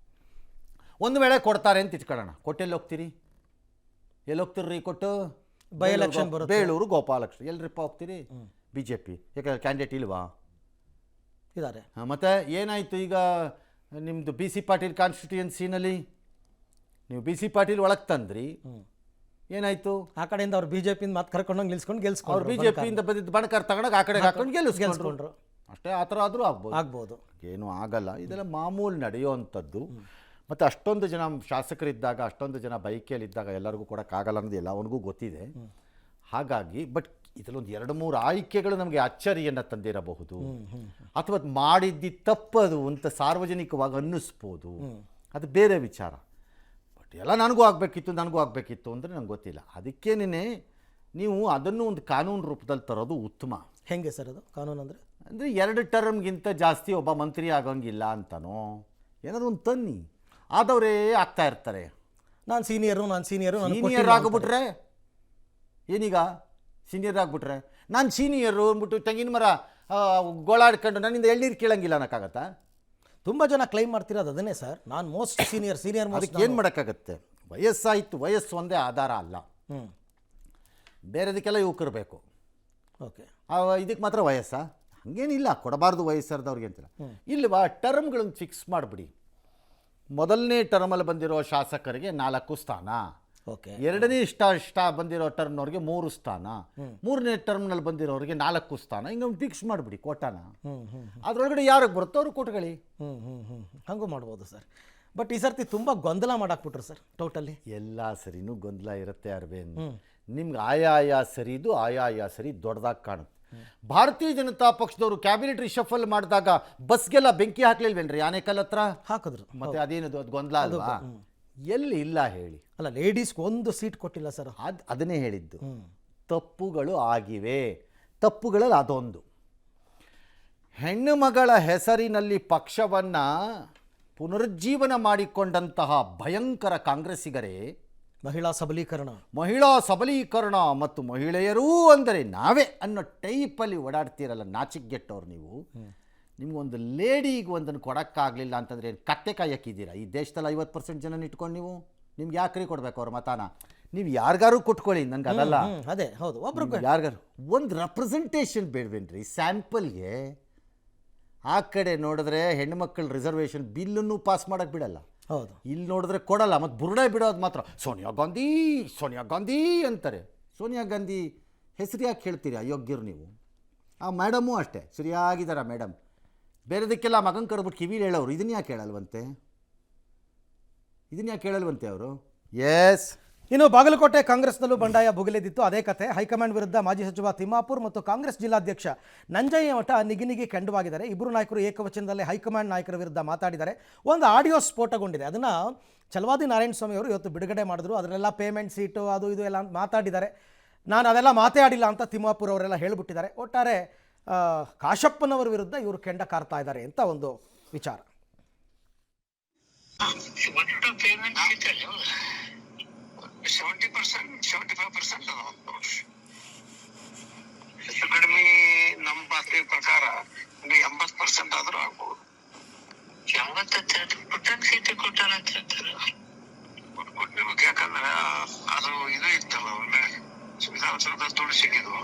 ಒಂದು ವೇಳೆ ಕೊಡ್ತಾರೆ ಅಂತ ಇಟ್ಕೊಳ್ಳೋಣ, ಕೊಟ್ಟೆಲ್ಲಿ ಹೋಗ್ತೀರಿ? ಎಲ್ಲಿ ಹೋಗ್ತೀರಿ ಕೊಟ್ಟು? ಬೈ ಎಲೆಕ್ಷನ್ ಬರುತ್ತೆ, ಬೇಳೂರು ಗೋಪಾಲಕೃಷ್ಣ. ಎಲ್ರಿಪ್ಪ ಹೋಗ್ತೀರಿ? BJP. ಯಾಕಂದ್ರೆ ಕ್ಯಾಂಡಿಡೇಟ್ ಇಲ್ವಾ? ಇದ್ದಾರೆ. ಮತ್ತು ಏನಾಯಿತು ಈಗ ನಿಮ್ಮದು BC ಪಾಟೀಲ್ ಕಾನ್ಸ್ಟಿಟ್ಯೂಯನ್ಸಿನಲ್ಲಿ ನೀವು BC ಪಾಟೀಲ್ ಒಳಗೆ ತಂದ್ರಿ, ಏನಾಯಿತು? ಆ ಕಡೆಯಿಂದ ಅವ್ರು BJPಯಿಂದ ಮಾತು ಕರ್ಕೊಂಡೋಗಿ ನಿಲ್ಸ್ಕೊಂಡು ಗೆಲ್ಸ್ಕೊಂಡು, ಅವ್ರು BJPಯಿಂದ ಬಂದಿದ್ದು ಬಣಕಾರ ತಗೊಂಡಾಗ ಆ ಕಡೆಗೆ ಹಾಕೊಂಡು ಗೆಲ್ಲಿಸ್ಕೊಂಡ್ರು ಅಷ್ಟೇ. ಆ ಥರ ಆದರೂ ಆಗ್ಬೋದು. ಏನೂ ಆಗಲ್ಲ. ಇದೆಲ್ಲ ಮಾಮೂಲು ನಡೆಯುವಂಥದ್ದು. ಮತ್ತು ಅಷ್ಟೊಂದು ಜನ ಶಾಸಕರಿದ್ದಾಗ, ಅಷ್ಟೊಂದು ಜನ ಬೈಕೇಲಿದ್ದಾಗ ಎಲ್ಲರಿಗೂ ಕೊಡೋಕ್ಕಾಗಲ್ಲ ಅನ್ನೋದು ಎಲ್ಲವನಿಗೂ ಗೊತ್ತಿದೆ. ಹಾಗಾಗಿ ಬಟ್ ಇದರಲ್ಲೊಂದು 2-3 ಆಯ್ಕೆಗಳು ನಮಗೆ ಅಚ್ಚರಿಯನ್ನು ತಂದಿರಬಹುದು, ಅಥವಾ ಮಾಡಿದ್ದು ತಪ್ಪದು ಅಂತ ಸಾರ್ವಜನಿಕವಾಗಿ ಅನ್ನಿಸ್ಬೋದು, ಅದು ಬೇರೆ ವಿಚಾರ. ಬಟ್ ಎಲ್ಲ ನನಗೂ ಆಗಬೇಕಿತ್ತು ಅಂದರೆ ನಂಗೆ ಗೊತ್ತಿಲ್ಲ. ಅದಕ್ಕೇನೆ ನೀವು ಅದನ್ನು ಒಂದು ಕಾನೂನು ರೂಪದಲ್ಲಿ ತರೋದು ಉತ್ತಮ. ಹೆಂಗೆ ಸರ್ ಅದು ಕಾನೂನು ಅಂದರೆ? 2 ಟರ್ಮ್ಗಿಂತ ಜಾಸ್ತಿ ಒಬ್ಬ ಮಂತ್ರಿ ಆಗೋಂಗಿಲ್ಲ ಅಂತನೋ ಏನಾದ್ರು ಒಂದು ತನ್ನಿ. ಆದವರೇ ಆಗ್ತಾ ಇರ್ತಾರೆ. ನಾನು ಸೀನಿಯರ್ ಆಗಿಬಿಟ್ರೆ ಏನೀಗ? ಸೀನಿಯರ್ ಆಗಿಬಿಟ್ರೆ ನಾನು ಸೀನಿಯರು ಅಂದ್ಬಿಟ್ಟು ತೆಂಗಿನ ಮರ ಗೋಳಾಡ್ಕೊಂಡು ನನ್ನಿಂದ ಎಳ್ನೀರು ಕೇಳಂಗಿಲ್ಲ ಅನ್ನೋಕ್ಕಾಗತ್ತಾ? ತುಂಬ ಜನ ಕ್ಲೈಮ್ ಮಾಡ್ತಿರೋದು ಅದನ್ನೇ ಸರ್, ನಾನು ಮೋಸ್ಟ್ ಸೀನಿಯರ್. ಅದಕ್ಕೆ ಏನು ಮಾಡೋಕ್ಕಾಗತ್ತೆ? ವಯಸ್ಸಾಯಿತು, ವಯಸ್ಸು ಒಂದೇ ಆಧಾರ ಅಲ್ಲ, ಬೇರೆದಕ್ಕೆಲ್ಲ ಯುವಕರು ಬೇಕು. ಓಕೆ, ಇದಕ್ಕೆ ಮಾತ್ರ ವಯಸ್ಸಾ? ಹಾಗೇನಿಲ್ಲ, ಕೊಡಬಾರ್ದು ವಯಸ್ಸರ್ದವ್ರಿಗೆ ಅಂತಿಲ್ಲ. ಇಲ್ವಾ, ಟರ್ಮ್ಗಳನ್ನು ಫಿಕ್ಸ್ ಮಾಡಿಬಿಡಿ. ಮೊದಲನೇ ಟರ್ಮಲ್ಲಿ ಬಂದಿರೋ ಶಾಸಕರಿಗೆ 4 ಸ್ಥಾನ, ಓಕೆ. ಎರಡನೇ ಬಂದಿರೋ ಟರ್ಮ್ನವ್ರಿಗೆ 3 ಸ್ಥಾನ, ಮೂರನೇ ಟರ್ಮ್ನಲ್ಲಿ ಬಂದಿರೋರಿಗೆ 4 ಸ್ಥಾನ, ಹಿಂಗೆ ಫಿಕ್ಸ್ ಮಾಡಿಬಿಡಿ ಕೋಟಾನ. ಅದರೊಳಗಡೆ ಯಾರಿಗೆ ಬರುತ್ತೋ ಅವ್ರಿಗೆ ಕೊಟ್ಕೊಳ್ಳಿ. ಹಂಗೂ ಮಾಡ್ಬೋದು ಸರ್. ಬಟ್ ಈ ಸರ್ತಿ ತುಂಬ ಗೊಂದಲ ಮಾಡಾಕ್ಬಿಟ್ರು ಸರ್ ಟೋಟಲಿ. ಎಲ್ಲ ಸರಿನೂ ಗೊಂದಲ ಇರುತ್ತೆ ಅರವಿಂದ್. ನಿಮ್ಗೆ ಆಯಾ ಸರಿದು ಆಯಾ ಸರಿ ದೊಡ್ಡದಾಗಿ ಕಾಣುತ್ತೆ. ಭಾರತೀಯ ಜನತಾ ಪಕ್ಷದವರು ಕ್ಯಾಬಿನೆಟ್ ರಿಷಫಲ್ ಮಾಡಿದಾಗ ಬಸ್ಗೆಲ್ಲ ಬೆಂಕಿ ಹಾಕ್ಲಿಲ್ವೇನ್ರಿ ಆನೇಕಲ್ ಹತ್ರ? ಹಾಕಿದ್ರು. ಮತ್ತೆ ಅದೇನದು ಅದು ಗೊಂದಲ ಅಲ್ವಾ? ಎಲ್ಲಿ ಇಲ್ಲ ಹೇಳಿ. ಅಲ್ಲ, ಲೇಡೀಸ್ಗೆ 1 ಸೀಟ್ ಕೊಟ್ಟಿಲ್ಲ ಸರ್. ಅದನ್ನೇ ಹೇಳಿದ್ದು. ತಪ್ಪುಗಳು ಆಗಿವೆ. ತಪ್ಪುಗಳಲ್ಲಿ ಅದೊಂದು. ಹೆಣ್ಣು ಮಗಳ ಹೆಸರಿನಲ್ಲಿ ಪಕ್ಷವನ್ನು ಪುನರುಜ್ಜೀವನ ಮಾಡಿಕೊಂಡಂತಹ ಭಯಂಕರ ಕಾಂಗ್ರೆಸ್ಸಿಗರೇ ಮಹಿಳಾ ಸಬಲೀಕರಣ ಮತ್ತು ಮಹಿಳೆಯರೂ ಅಂದರೆ ನಾವೇ ಅನ್ನೋ ಟೈಪಲ್ಲಿ ಓಡಾಡ್ತೀರಲ್ಲ, ನಾಚಿಕೆಗೆಟ್ಟವ್ರು ನೀವು. ನಿಮ್ಗೊಂದು ಲೇಡಿಗೆ ಒಂದನ್ನು ಕೊಡೋಕ್ಕಾಗಲಿಲ್ಲ ಅಂತಂದರೆ ಏನು ಕತ್ತೆ ಕಾಯಕ್ಕಿದ್ದೀರಾ? ಈ ದೇಶದಲ್ಲಿ 50% ಜನ ಇಟ್ಕೊಂಡು ನಿಮ್ಗೆ ಯಾಕ್ರಿ ಕೊಡಬೇಕು ಅವ್ರ ಮತನ? ನೀವು ಯಾರಿಗಾರು ಕೊಟ್ಕೊಳ್ಳಿ, ನನಗೆ ಅದಲ್ಲ. ಅದೇ ಹೌದು, ಒಬ್ರು ಯಾರಿಗಾರು ಒಂದು ರೆಪ್ರೆಸೆಂಟೇಷನ್ ಬೇಡವೇನ್ರಿ ಸ್ಯಾಂಪಲ್ಗೆ? ಆ ಕಡೆ ನೋಡಿದ್ರೆ ಹೆಣ್ಮಕ್ಳ ರಿಸರ್ವೇಷನ್ ಬಿಲ್ಲನ್ನು ಪಾಸ್ ಮಾಡೋಕ್ಕೆ ಬಿಡಲ್ಲ. ಹೌದು. ಇಲ್ಲಿ ನೋಡಿದ್ರೆ ಕೊಡಲ್ಲ, ಮತ್ತು ಬುರುಡೆ ಬಿಡೋದು ಮಾತ್ರ ಸೋನಿಯಾ ಗಾಂಧಿ ಅಂತಾರೆ. ಸೋನಿಯಾ ಗಾಂಧಿ ಹೆಸರು ಯಾಕೆ ಹೇಳ್ತೀರಿ ಅಯೋಗ್ಯರು ನೀವು? ಆ ಮೇಡಮು ಅಷ್ಟೇ ಸರಿಯಾಗಿದ್ದಾರೆ ಮೇಡಮ್. ಬೇರೆದಕ್ಕೆಲ್ಲ ಮಗನ ಕಡ್ಬಿಟ್ಟು ಕಿವಿಲಿ ಹೇಳೋರು ಇದನ್ನ ಯಾಕೆ ಹೇಳಲ್ವಂತೆ ಅವರು? ಎಸ್. ಇನ್ನು ಬಾಗಲಕೋಟೆ ಕಾಂಗ್ರೆಸ್ನಲ್ಲೂ ಬಂಡಾಯ ಭುಗಿಲೆದಿತ್ತು. ಅದೇ ಕತೆ. ಹೈಕಮಾಂಡ್ ವಿರುದ್ಧ ಮಾಜಿ ಸಚಿವ ತಿಮ್ಮಾಪುರ್ ಮತ್ತು ಕಾಂಗ್ರೆಸ್ ಜಿಲ್ಲಾಧ್ಯಕ್ಷ ನಂಜಯ್ಯ ಮಠ ನಿಗಿ ಕೆಂಡವಾಗಿದ್ದಾರೆ. ಇಬ್ಬರು ನಾಯಕರು ಏಕವಚನದಲ್ಲಿ ಹೈಕಮಾಂಡ್ ನಾಯಕರ ವಿರುದ್ಧ ಮಾತಾಡಿದ್ದಾರೆ. ಒಂದು ಆಡಿಯೋ ಸ್ಫೋಟಗೊಂಡಿದೆ. ಅದನ್ನು ಛಲವಾದಿ ನಾರಾಯಣ ಸ್ವಾಮಿ ಅವರು ಇವತ್ತು ಬಿಡುಗಡೆ ಮಾಡಿದ್ರು. ಅದರಲ್ಲೆಲ್ಲ ಪೇಮೆಂಟ್ ಸೀಟು ಅದು ಇದು ಎಲ್ಲ ಮಾತಾಡಿದ್ದಾರೆ. ನಾನು ಅದೆಲ್ಲ ಮಾತಾಡಿಲ್ಲ ಅಂತ ತಿಮ್ಮಾಪುರ್ ಅವರೆಲ್ಲ ಹೇಳಿಬಿಟ್ಟಿದ್ದಾರೆ. ಒಟ್ಟಾರೆ ಕಾಶಪ್ಪನವರ ವಿರುದ್ಧ ಇವರು ಕೆಂಡ ಕಾರ್ತಾ ಇದ್ದಾರೆ ಅಂತ ಒಂದು ವಿಚಾರ. ಹೆಚ್ಚು ಕಡಿಮೆ ನಮ್ಮ ಬಾತ್ರಿ ಪ್ರಕಾರ 80% ಆದ್ರೂ ಆಗ್ಬೋದು. 80% ಸೀಟ್ ಕೊಟ್ಟಾರ ಅಂತ ಹೇಳ್ತಾರೆ. ಕೊಟ್ಟಿರ್ಬೇಕು, ಯಾಕಂದ್ರೆ ಅದು ಇದು ಇತ್ತಲ್ಲ, ಒಳ್ಳೆ ವಿಧಾನಸೌಧ ತುಳಸಿಗಿದ್ವು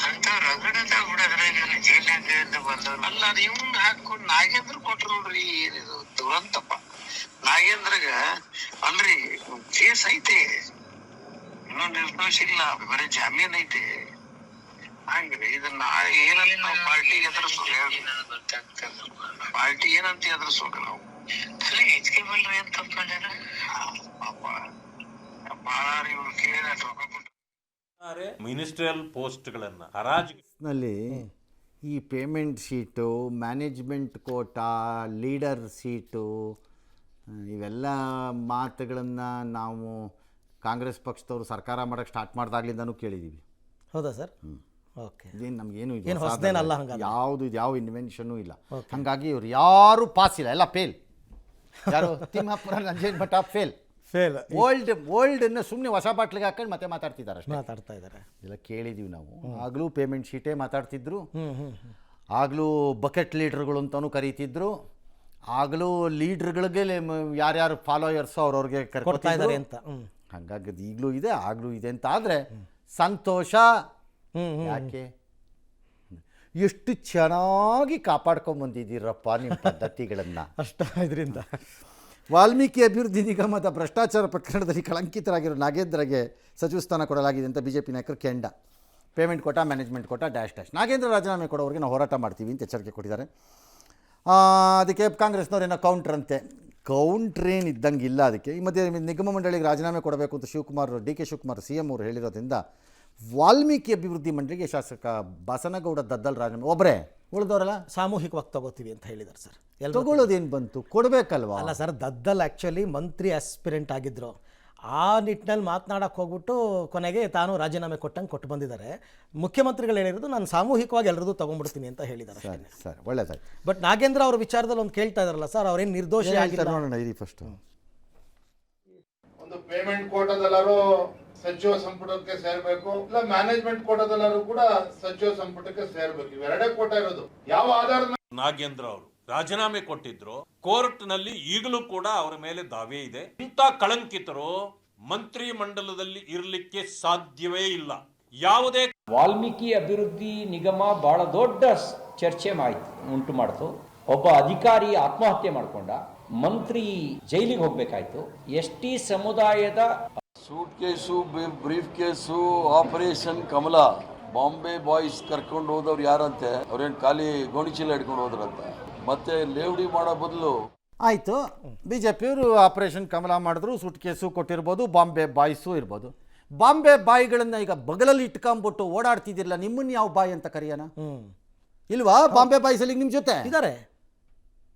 ಅಂತ ರಗಡದ ಹುಡುಗರ ಜೈಲಿಂದ ಬಂದವ್ರು ಅಲ್ಲ. ಅದು ಇವ್ನ ಹಾಕೊಂಡು ನಾಗೇಂದ್ರ ಕೊಟ್ರು ನೋಡ್ರಿ, ಏನಿದು ದುರಂತಪ್ಪ. ನಾಗೇಂದ್ರಗ ಅಲ್ರಿ ಕೇಸ್ ಐತೆ, ಇನ್ನೂ ನಿರ್ದೋಷ ಇಲ್ಲ, ಬರೀ ಜಾಮೀನ್ ಐತೆ. ಹಂಗ್ರಿ ಇದನ್ನ ಏನಂತ ನಾವು ಪಾರ್ಟಿಗೆ ಎದುರಿಸೋದು? ಪಾರ್ಟಿ ಏನಂತ ಎದುರಿಸೋದು ನಾವು? ಹೆಚ್ಚಿಗೆ ಬಲ್ರಿ ಅಂತ ಪಾಪ ಬಾಳ ಇವ್ರು ಕೇಳ ರೊಕ್ಕ ಕೊಟ್ಟು ಮಿನಿಸ್ಟ್ರಿಯಲ್ ಪೋಸ್ಟ್ಗಳನ್ನು ಹರಾಜಿನಲ್ಲಿ ಈ payment seat, management quota, leader seat, ಇವೆಲ್ಲ ಮಾತುಗಳನ್ನು ನಾವು ಕಾಂಗ್ರೆಸ್ ಪಕ್ಷದವರು ಸರ್ಕಾರ ಮಾಡೋಕ್ಕೆ ಸ್ಟಾರ್ಟ್ ಮಾಡಿದಾಗ್ಲಿಂದನೂ ಕೇಳಿದ್ದೀವಿ. ಹೌದಾ ಸರ್? ಓಕೆ. ಇದೇನು ನಮಗೇನು ಹೊಸದೇನಲ್ಲ, ಯಾವ ಇನ್ವೆನ್ಷನ್ನೂ ಇಲ್ಲ. ಹಾಗಾಗಿ ಇವ್ರು ಯಾರೂ ಪಾಸ್ ಇಲ್ಲ, ಎಲ್ಲ ಫೇಲ್. ಯಾರು? ತಿಮ್ಮಾಪುರ ನಂಜಯ್ಯ ಮಠ ಫೇಲ್. ಓಲ್ಡನ್ನು ಸುಮ್ಮನೆ ಹೊಸ ಬಾಟ್ಲಿಗೆ ಹಾಕೊಂಡು ಮತ್ತೆ ಮಾತಾಡ್ತಾ ಇದ್ದಾರೆ. ಎಲ್ಲ ಕೇಳಿದ್ದೀವಿ ನಾವು. ಆಗಲೂ ಪೇಮೆಂಟ್ ಶೀಟೇ ಮಾತಾಡ್ತಿದ್ರು, ಆಗಲೂ ಬಕೆಟ್ ಲೀಡ್ರ್ಗಳು ಅಂತಲೂ ಕರೀತಿದ್ರು, ಆಗಲೂ ಲೀಡ್ರ್ಗಳಿಗೆ ಯಾರ್ಯಾರು ಫಾಲೋಯರ್ಸು ಅವ್ರವ್ರಿಗೆ ಕರ್ಕೊಳ್ತಾ ಇದ್ದಾರೆ ಅಂತ. ಹಾಗಾಗಿ ಈಗಲೂ ಇದೆ, ಆಗಲೂ ಇದೆ ಅಂತ ಆದರೆ ಸಂತೋಷ. ಯಾಕೆ? ಎಷ್ಟು ಚೆನ್ನಾಗಿ ಕಾಪಾಡ್ಕೊಂಬಂದಿದ್ದೀರಪ್ಪ ನಿಮ್ಮ ಪದ್ಧತಿಗಳನ್ನು. ಇದರಿಂದ ವಾಲ್ಮೀಕಿ ಅಭಿವೃದ್ಧಿ ನಿಗಮದ ಭ್ರಷ್ಟಾಚಾರ ಪ್ರಕರಣದಲ್ಲಿ ಕಳಂಕಿತರಾಗಿರೋ ನಾಗೇಂದ್ರಗೆ ಸಚಿವ ಸ್ಥಾನ ಕೊಡಲಾಗಿದೆ ಅಂತ ಬಿಜೆಪಿ ನಾಯಕರು ಕೆಂಡ. Payment quota, management quota dash. Nagendra ರಾಜೀನಾಮೆ ಕೊಡೋರಿಗೆ ನಾವು ಹೋರಾಟ ಮಾಡ್ತೀವಿ ಅಂತ ಎಚ್ಚರಿಕೆ ಕೊಟ್ಟಿದ್ದಾರೆ. ಅದಕ್ಕೆ ಕಾಂಗ್ರೆಸ್ನವ್ರು ಏನೋ ಕೌಂಟ್ರಂತೆ. ಕೌಂಟ್ರೇನು ಇದ್ದಂಗೆ ಇಲ್ಲ ಅದಕ್ಕೆ. ಈ ಮಧ್ಯೆ ನಿಗಮ ಮಂಡಳಿಗೆ ರಾಜೀನಾಮೆ ಕೊಡಬೇಕು ಅಂತ D K Shivakumar C M ಅವರು ಹೇಳಿರೋದ್ರಿಂದ ವಾಲ್ಮೀಕಿ ಅಭಿವೃದ್ಧಿ ಮಂಡಳಿಗೆ ಶಾಸಕ ಬಸನಗೌಡ ದದ್ದಲ್ ರಾಜೀನಾಮೆ ಒಬ್ಬರೇ, ಉಳಿದವರಲ್ಲ ಸಾಮೂಹಿಕವಾಗಿ ತಗೋತೀವಿ ಅಂತ ಹೇಳಿದ್ದಾರೆ ಸರ್. ತಗೊಳ್ಳೋದೇನು ಬಂತು? ಕೊಡಬೇಕಲ್ವಾ? ಅಲ್ಲ ಸರ್, ದದ್ದಲ್ ಆ್ಯಕ್ಚುಲಿ ಮಂತ್ರಿ ಆಸ್ಪಿರೆಂಟ್ ಆಗಿದ್ದರು. ಆ ನಿಟ್ಟಿನಲ್ಲಿ ಮಾತನಾಡಕ್ಕೆ ಹೋಗ್ಬಿಟ್ಟು ಕೊನೆಗೆ ತಾನು ರಾಜೀನಾಮೆ ಕೊಟ್ಟು ಬಂದಿದ್ದಾರೆ. ಮುಖ್ಯಮಂತ್ರಿಗಳು ಹೇಳಿರೋದು ನಾನು ಸಾಮೂಹಿಕವಾಗಿ ಎಲ್ಲರದು ತೊಗೊಂಡ್ಬಿಡ್ತೀನಿ ಅಂತ ಹೇಳಿದ್ದಾರೆ. ಸರ್ ಒಳ್ಳೆದಾಯ್ತು. ಬಟ್ ನಾಗೇಂದ್ರ ಅವ್ರ ವಿಚಾರದಲ್ಲಿ ಒಂದು ಕೇಳ್ತಾ ಇದಾರಲ್ಲ ಸರ್, ಅವ್ರೇನು ನಿರ್ದೋಷಿ ಆಗಿಲ್ಲ. ನೋಡೋಣ ಇರಿ ಫಸ್ಟ್. ಒಂದು ಪೇಮೆಂಟ್ ಕೋಟಾದಲ್ಲಾರು ಸಚಿವ ಸಂಪುಟಕ್ಕೆ ಸೇರ್ಬೇಕು, ಇಲ್ಲ ಮ್ಯಾನೇಜ್ಮೆಂಟ್ ಕೋಟಾದಲ್ಲಾರು ಕೂಡ ಸಚಿವ ಸಂಪುಟಕ್ಕೆ ಸೇರ್ಬೇಕು. ಇವೆರಡೇ ಕೋಟಾ ಇರೋದು. ಯಾವ ಆಧಾರದ ನಾಗೇಂದ್ರ ಅವರು ರಾಜೀನಾಮೆ ಕೊಟ್ಟಿದ್ರು. ಕೋರ್ಟ್ ನಲ್ಲಿ ಈಗಲೂ ಕೂಡ ಅವರ ಮೇಲೆ ದಾವೆ ಇದೆ. ಇಂಥ ಕಳಂಕಿತರು ಮಂತ್ರಿ ಮಂಡಲದಲ್ಲಿ ಇರಲಿಕ್ಕೆ ಸಾಧ್ಯವೇ ಇಲ್ಲ. ಯಾವುದೇ ವಾಲ್ಮೀಕಿ ಅಭಿವೃದ್ಧಿ ನಿಗಮ ಬಹಳ ದೊಡ್ಡ ಚರ್ಚೆ ಉಂಟು ಮಾಡ್ತು. ಒಬ್ಬ ಅಧಿಕಾರಿ ಆತ್ಮಹತ್ಯೆ ಮಾಡ್ಕೊಂಡ. ಮಂತ್ರಿ ಜೈಲಿಗೆ ಹೋಗ್ಬೇಕಾಯ್ತು. ಎಸ್ಟಿ ಸಮುದಾಯದ suit case, brief case, operation Kamala, Bombay boys ಕರ್ಕೊಂಡು ಹೋದವ್ರು ಯಾರಂತೆ, ಅವ್ರೇನು ಖಾಲಿ ಗೋಣಿಚೀಲ ಹಿಡ್ಕೊಂಡು ಹೋದ್ರಂತ. ಮತ್ತೆ ಲೇವಡಿ ಮಾಡೋ ಬದಲು ಆಯಿತು, ಬಿ ಜೆ ಪಿಯವರು ಆಪರೇಷನ್ ಕಮಲ ಮಾಡಿದ್ರು, ಸೂಟ್ ಕೇಸು ಕೊಟ್ಟಿರ್ಬೋದು, ಬಾಂಬೆ ಬಾಯ್ಸು ಇರ್ಬೋದು. ಬಾಂಬೆ ಬಾಯಿಗಳನ್ನು ಈಗ ಬಗಲಲ್ಲಿ ಇಟ್ಕೊಂಬಿಟ್ಟು ಓಡಾಡ್ತಿದ್ದಿರಲ್ಲ, ನಿಮ್ಮನ್ನು ಯಾವ ಬಾಯಿ ಅಂತ ಕರೆಯೋಣ? ಇಲ್ವಾ? ಬಾಂಬೆ ಬಾಯ್ಸಲ್ಲಿ ನಿಮ್ಮ ಜೊತೆ ಇದ್ದಾರೆ,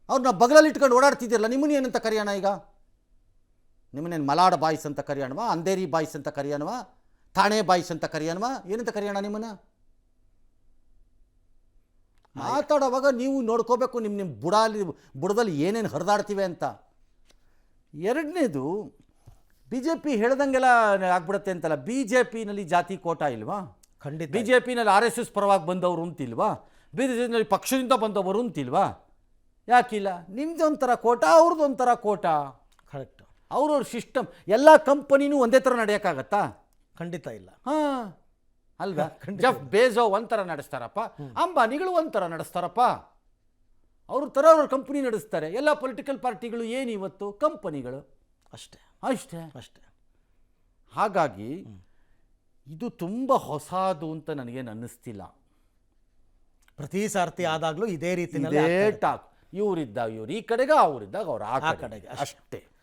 ಅವ್ರನ್ನ ಬಗಲಲ್ಲಿ ಇಟ್ಕೊಂಡು ಓಡಾಡ್ತಿದ್ದಿರಲ್ಲ, ನಿಮ್ಮನ್ನು ಏನಂತ ಕರೆಯೋಣ? ಈಗ ನಿಮ್ಮನ್ನೇನು ಮಲಾಡ್ ಬಾಯ್ಸ್ ಅಂತ ಕರೆಯೋಣವಾ, ಅಂಧೇರಿ ಬಾಯ್ಸ್ ಅಂತ ಕರೆಯೋಣವಾ, ಥಾಣೆ ಬಾಯ್ಸ್ ಅಂತ ಕರೆಯೋಣವಾ, ಏನಂತ ಕರೆಯೋಣ ನಿಮ್ಮನ್ನು? ಮಾತಾಡೋವಾಗ ನೀವು ನೋಡ್ಕೋಬೇಕು ನಿಮ್ಮ ಬುಡದಲ್ಲಿ ಏನೇನು ಹರಿದಾಡ್ತಿವೆ ಅಂತ. ಎರಡನೇದು, ಬಿ ಜೆ ಪಿ ಹೇಳ್ದಂಗೆಲ್ಲ ಆಗ್ಬಿಡುತ್ತೆ ಅಂತಲ್ಲ. ಬಿ ಜೆ ಪಿನಲ್ಲಿ ಜಾತಿ ಕೋಟಾ ಇಲ್ವಾ? ಖಂಡಿತ. ಬಿ ಜೆ ಪಿನಲ್ಲಿ RSS ಪರವಾಗಿ ಬಂದವರು ಅಂತಿಲ್ವಾ? ಬಿ ಜೆ ಪಿನಲ್ಲಿ ಪಕ್ಷದಿಂದ ಬಂದವರು ಅಂತಿಲ್ವಾ? ಯಾಕಿಲ್ಲ? ನಿಮ್ದೊಂಥರ ಕೋಟಾ, ಅವ್ರದ್ದೊಂಥರ ಕೋಟಾ. ಕರೆಕ್ಟ್. ಅವ್ರವ್ರ ಸಿಸ್ಟಮ್. ಎಲ್ಲ ಕಂಪನಿನೂ ಒಂದೇ ಥರ ನಡೆಯೋಕ್ಕಾಗತ್ತಾ? ಖಂಡಿತ ಇಲ್ಲ. ಹಾಂ ಅಲ್ವಾ? ಜೆಫ್ ಬೇಜೋ ಒಂಥರ ನಡೆಸ್ತಾರಪ್ಪ, ಅಂಬಾನಿಗಳು ಒಂಥರ ನಡೆಸ್ತಾರಪ್ಪ. ಅವ್ರ ಥರ ಅವ್ರ ಕಂಪ್ನಿ ನಡೆಸ್ತಾರೆ. ಎಲ್ಲ ಪೊಲಿಟಿಕಲ್ ಪಾರ್ಟಿಗಳು ಏನು ಇವತ್ತು ಕಂಪನಿಗಳು ಅಷ್ಟೇ ಅಷ್ಟೇ ಅಷ್ಟೇ. ಹಾಗಾಗಿ ಇದು ತುಂಬ ಹೊಸದು ಅಂತ ನನಗೇನು ಅನ್ನಿಸ್ತಿಲ್ಲ. ಪ್ರತಿ ಸಾರ್ತಿ ಆದಾಗಲೂ ಇದೇ ರೀತಿ ಟಾಕ್, ಇವರಿದ್ದಾಗ ಇವ್ರು ಈ ಕಡೆಗೆ, ಅವರಿದ್ದಾಗ ಅವ್ರು ಆ ಕಡೆಗೆ, ಅಷ್ಟೇ.